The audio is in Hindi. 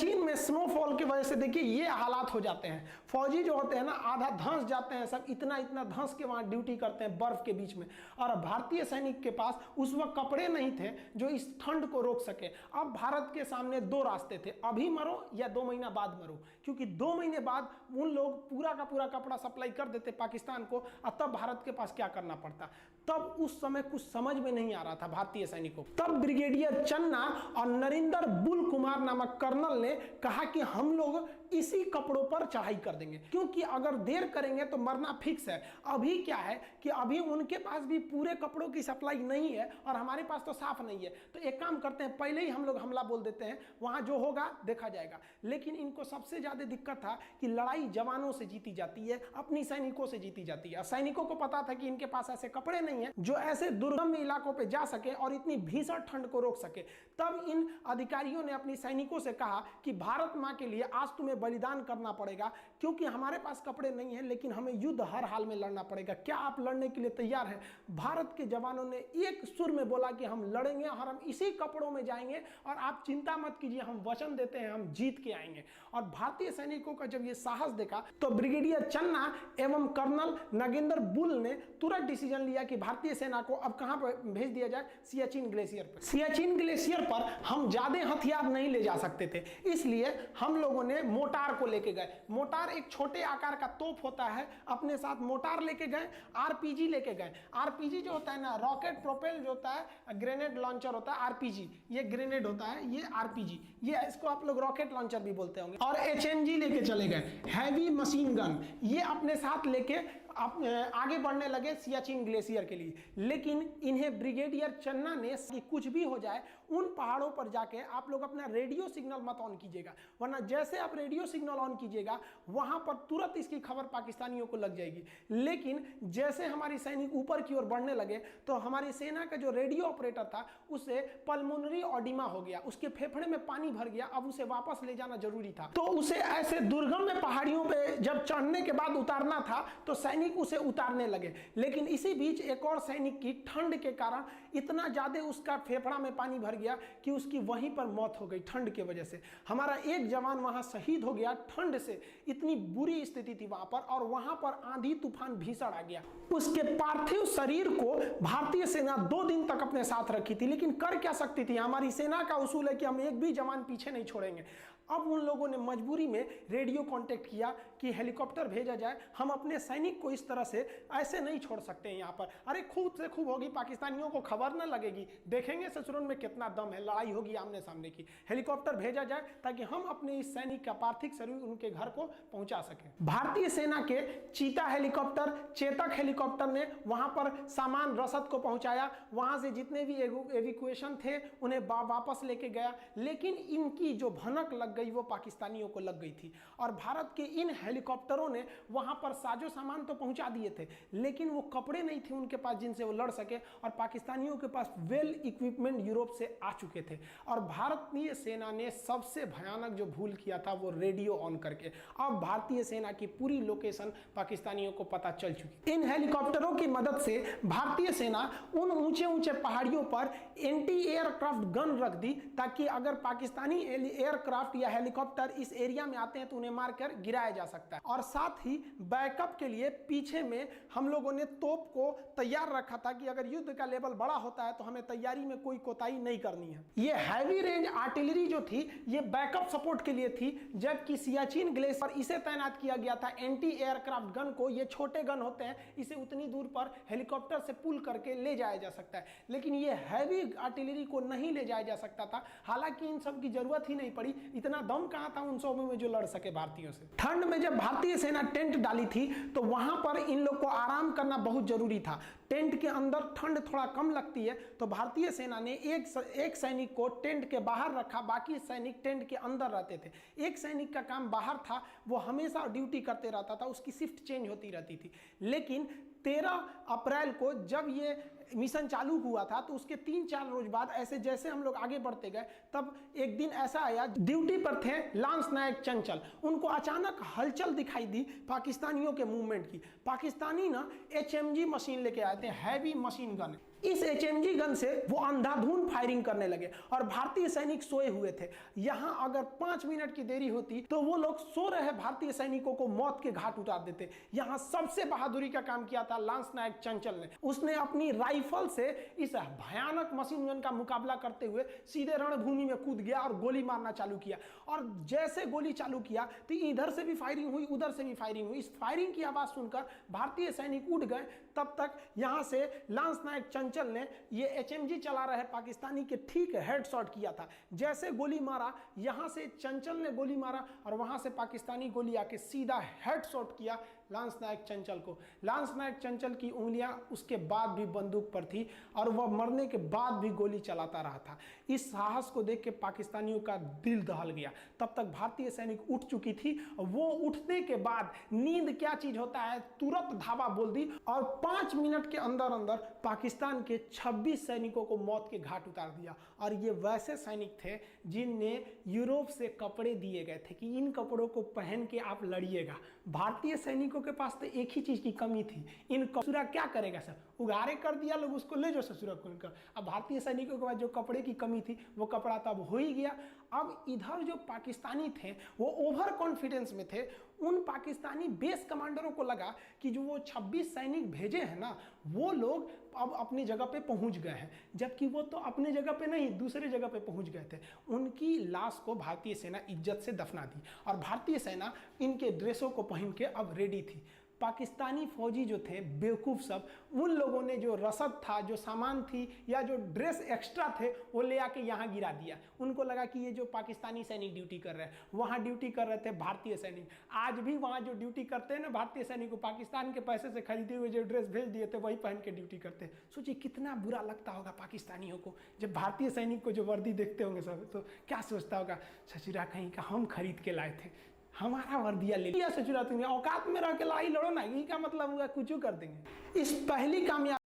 सियाचिन में स्नोफॉल की वजह से देखिए ये हालात हो जाते हैं। फौजी जो होते हैं ना आधा धंस जाते हैं, सब इतना इतना धंस के वहां ड्यूटी करते हैं बर्फ के बीच में। और भारतीय सैनिक के पास उस वक्त कपड़े नहीं थे जो इस ठंड को रोक सके। अब भारत के सामने दो रास्ते थे, अभी मरो या 2 महीना बाद मरो, क्योंकि 2 महीने बाद उन लोग पूरा का पूरा कपड़ा सप्लाई कर देते पाकिस्तान को और तब भारत के पास क्या करना पड़ता। तब उस समय कुछ समझ में नहीं आ रहा था भारतीय सैनिकों को। तब ब्रिगेडियर चन्ना और नरिंदर बुल कुमार नामक कर्नल ने कहा कि हम लोग इसी कपड़ों पर चढ़ाई कर देंगे, क्योंकि अगर देर करेंगे तो मरना फिक्स है। अभी क्या है कि अभी उनके पास भी पूरे कपड़ों की सप्लाई नहीं है और हमारे पास तो साफ नहीं है। तो एक काम करते हैं, पहले ही हम लोग हमला बोल देते हैं, वहां जो होगा देखा जाएगा। लेकिन इनको सबसे ज्यादा दिक्कत था कि लड़ाई जवानों से जीती जाती है, अपनी सैनिकों से जीती जाती है। सैनिकों को पता था कि इनके पास ऐसे कपड़े नहीं है जो ऐसे दुर्गम इलाकों पे जा सके और इतनी भीषण ठंड को रोक सके। तब इन अधिकारियों ने अपनी सैनिकों से कहा कि भारत मां के लिए आज तुम्हें बलिदान करना पड़ेगा, क्योंकि हमारे पास कपड़े नहीं है लेकिन हमें युद्ध हर हाल में लड़ना पड़ेगा। क्या आप लड़ने के लिए तैयार हैं? भारत के जवानों ने एक सुर में बोला कि हम लड़ेंगे और हम इसी कपड़ों में जाएंगे और आप चिंता मत कीजिए, हम वचन देते हैं हम जीत के आएंगे। और भारतीय सैनिकों का जब यह साहस देखा तो ब्रिगेडियर चन्ना एवं कर्नल नगेंद्र बुल ने तुरंत डिसीजन लिया कि भारतीय सेना को अब कहां पर भेज दिया जाए, सियाचिन ग्लेशियर पर। सियाचिन ग्लेशियर पर हम ज्यादा हथियार नहीं ले जा सकते थे, इसलिए हम लोगों ने मोटार को लेके गए। मोटार एक छोटे आकार का तोप होता है, अपने साथ मोटार लेके गए, आरपीजी लेके गए। आरपीजी जो होता है ना, रॉकेट प्रोपेल जो होता है, ग्रेनेड लॉन्चर होता है। आरपीजी ये ग्रेनेड होता है, ये आरपीजी, ये इसको आप लोग रॉकेट लॉन्चर भी बोलते होंगे। और एचएमजी लेके चले गए, हैवी मशीन गन, ये अपने साथ लेके आगे बढ़ने लगे सियाचिन ग्लेशियर के लिए। लेकिन इन्हें ब्रिगेडियर चन्ना ने कि कुछ भी हो जाए उन पहाड़ों पर जाके आप लोग अपना रेडियो सिग्नल मत ऑन कीजिएगा, वरना जैसे आप रेडियो सिग्नल ऑन कीजिएगा वहां पर तुरंत इसकी खबर पाकिस्तानियों को लग जाएगी। लेकिन जैसे हमारी सैनिक ऊपर की ओर बढ़ने लगे तो हमारी सेना का जो रेडियो ऑपरेटर था उसे पल्मोनरी ऑडिमा हो गया, उसके फेफड़े में पानी भर गया। अब उसे वापस ले जाना जरूरी था, तो उसे ऐसे दुर्गम में पहाड़ियों पे जब चढ़ने के बाद उतारना था तो सैनिक उसे उतारने लगे। लेकिन इसी बीच एक और सैनिक की ठंड के कारण इतना ज्यादा उसका फेफड़ा में पानी भर गया कि उसकी वहीं पर मौत हो गई ठंड की वजह से। हमारा एक जवान वहां शहीद हो गया ठंड से, इतनी बुरी स्थिति थी वहां पर। और वहां पर आंधी तूफान भीषण आ गया। उसके पार्थिव शरीर को भारतीय सेना 2 दिन तक अपने साथ रखी थी, लेकिन कर क्या सकती थी? हमारी सेना का उसूल है कि हम एक भी जवान पीछे नहीं छोड़ेंगे। अब उन लोगों ने मजबूरी में रेडियो कांटेक्ट किया कि हेलीकॉप्टर भेजा जाए, हम अपने सैनिक को इस तरह से ऐसे नहीं छोड़ सकते हैं यहाँ पर। अरे खूब से खूब होगी, पाकिस्तानियों को खबर न लगेगी, देखेंगे ससुरन में कितना दम है, लड़ाई होगी आमने सामने की। हेलीकॉप्टर भेजा जाए ताकि हम अपने इस सैनिक का पार्थिव शरीर उनके घर को पहुंचा सके। भारतीय सेना के चीता हेलीकॉप्टर, चेतक हेलीकॉप्टर ने वहां पर सामान रसद को पहुंचाया। वहां से जितने भी एविक्यूएशन थे उन्हें वापस लेके गया। लेकिन इनकी जो भनक लग गई वो पाकिस्तानियों को लग गई थी। और भारत के इन हेलीकॉप्टरों ने वहां पर साजो सामान तो पहुंचा दिए थे, लेकिन वो कपड़े नहीं थे उनके पास जिनसे वो लड़ सके। और पाकिस्तानियों के पास वेल इक्विपमेंट यूरोप से आ चुके थे। और भारतीय सेना ने सबसे भयानक जो भूल किया था वो रेडियो ऑन करके। अब भारतीय सेना की पूरी लोकेशन पाकिस्तानियों को पता चल चुकी। इन हेलीकॉप्टरों की मदद से भारतीय सेना उन ऊंचे ऊंचे पहाड़ियों पर एंटी एयरक्राफ्ट गन रख दी, ताकि अगर पाकिस्तानी एयरक्राफ्ट या हेलीकॉप्टर इस एरिया में आते हैं तो उन्हें मारकर गिराया जा सकता है। और साथ ही बैकअप के लिए पीछे में हम लोगों ने तोप को तैयार रखा था कि अगर युद्ध का लेवल बड़ा होता है तो हमें तैयारी में कोई कोताही नहीं करनी है। ये हैवी रेंज आर्टिलरी जो थी ये बैकअप सपोर्ट के लिए थी, जबकि सियाचिन ग्लेशियर पर इसे तैनात किया गया था एंटी एयरक्राफ्ट गन को। ये छोटे गन होते हैं, इसे उतनी दूर पर हेलीकॉप्टर से पुल करके ले जाया जा सकता है, लेकिन ये हैवी आर्टिलरी को नहीं ले जाया जा सकता था। हालांकि इन सब की जरूरत ही नहीं पड़ी, इतना दम कहां था उन सब में जो लड़ सके भारतीयों से। ठंड में जब भारतीय सेना टेंट डाली थी तो वहां पर इन लोग को आराम करना बहुत जरूरी था। टेंट के अंदर ठंड थोड़ा कम लगती है, तो भारतीय सेना ने एक सैनिक को टेंट के बाहर रखा, बाकी सैनिक टेंट के अंदर रहते थे। एक सैनिक का काम बाहर था, वो हमेशा ड्यूटी करते रहता था, उसकी शिफ्ट चेंज होती रहती थी। लेकिन 13 अप्रैल को जब ये मिशन चालू हुआ था तो उसके 3-4 रोज बाद ऐसे जैसे हम लोग आगे बढ़ते गए, तब एक दिन ऐसा आया, ड्यूटी पर थे लांस नायक चंचल, उनको अचानक हलचल दिखाई दी पाकिस्तानियों के मूवमेंट की। पाकिस्तानी ना HMG मशीन लेके आए थे, हैवी मशीन गन। इस HMG गन से वो अंधाधुंध फायरिंग करने लगे और भारतीय सैनिक सोए हुए थे। यहां अगर 5 मिनट की देरी होती तो वो लोग सो रहे भारतीय सैनिकों को मौत के घाट उतार देते। यहां सबसे बहादुरी का काम किया था लांस नायक चंचल ने। उसने अपनी राइफल से इस भयानक मशीन गन का मुकाबला करते हुए सीधे रणभूमि में कूद गया और गोली मारना चालू किया। और जैसे गोली चालू किया तो इधर से भी फायरिंग हुई, उधर से भी फायरिंग हुई। इस फायरिंग की आवाज सुनकर भारतीय सैनिक उठ गए। तब तक यहां से लांस नायक चंचल ने ये HMG चला रहे पाकिस्तानी के ठीक हेडशॉट किया था। जैसे गोली मारा, यहां से चंचल ने गोली मारा और वहां से पाकिस्तानी गोली आके सीधा हेडशॉट किया लांस नायक चंचल को। लांस नायक चंचल की उंगलियां उसके बाद भी बंदूक पर थी और वह मरने के बाद भी गोली चलाता रहा था। इस साहस को देख के पाकिस्तानियों का दिल दहल गया। तब तक भारतीय सैनिक उठ चुकी थी। वो उठने के बाद नींद क्या चीज होता है, तुरंत धावा बोल दी और 5 मिनट के अंदर अंदर पाकिस्तान के 26 सैनिकों को मौत के घाट उतार दिया। और ये वैसे सैनिक थे जिन्हें यूरोप से कपड़े दिए गए थे कि इन कपड़ों को पहन के आप लड़िएगा। भारतीय सैनिकों के पास तो एक ही चीज की कमी थी, इन ससुरा क्या करेगा सर, उगारे कर दिया लोग, उसको ले जाओ ससुरा खोलकर। अब भारतीय सैनिकों के पास जो कपड़े की कमी थी वो कपड़ा तो अब हो ही गया। अब इधर जो पाकिस्तानी थे वो ओवर कॉन्फिडेंस में थे। उन पाकिस्तानी बेस कमांडरों को लगा कि जो वो 26 सैनिक भेजे हैं ना, वो लोग अब अपनी जगह पे पहुंच गए हैं, जबकि वो तो अपने जगह पे नहीं दूसरे जगह पे पहुंच गए थे। उनकी लाश को भारतीय सेना इज्जत से दफना दी और भारतीय सेना इनके ड्रेसों को पहन के अब रेडी थी। पाकिस्तानी फौजी जो थे बेवकूफ़ सब, उन लोगों ने जो रसद था, जो सामान थी या जो ड्रेस एक्स्ट्रा थे वो ले आके यहाँ गिरा दिया। उनको लगा कि ये जो पाकिस्तानी सैनिक ड्यूटी कर रहे हैं, वहाँ ड्यूटी कर रहे थे भारतीय सैनिक। आज भी वहाँ जो ड्यूटी करते हैं ना भारतीय सैनिक को, पाकिस्तान के पैसे से खरीदे हुए जो ड्रेस भेज दिए थे वही पहन के ड्यूटी करते हैं। सोचिए कितना बुरा लगता होगा पाकिस्तानियों को जब भारतीय सैनिक को जो वर्दी देखते होंगे सब, तो क्या सोचता होगा, ससुरा कहीं का हम खरीद के लाए थे, हमारा वर्दिया ले लिया ससुरा, तुमने औकात में रह के लड़ाई लड़ो ना, यही का मतलब हुआ, कुछ कर देंगे। इस पहली कामयाबी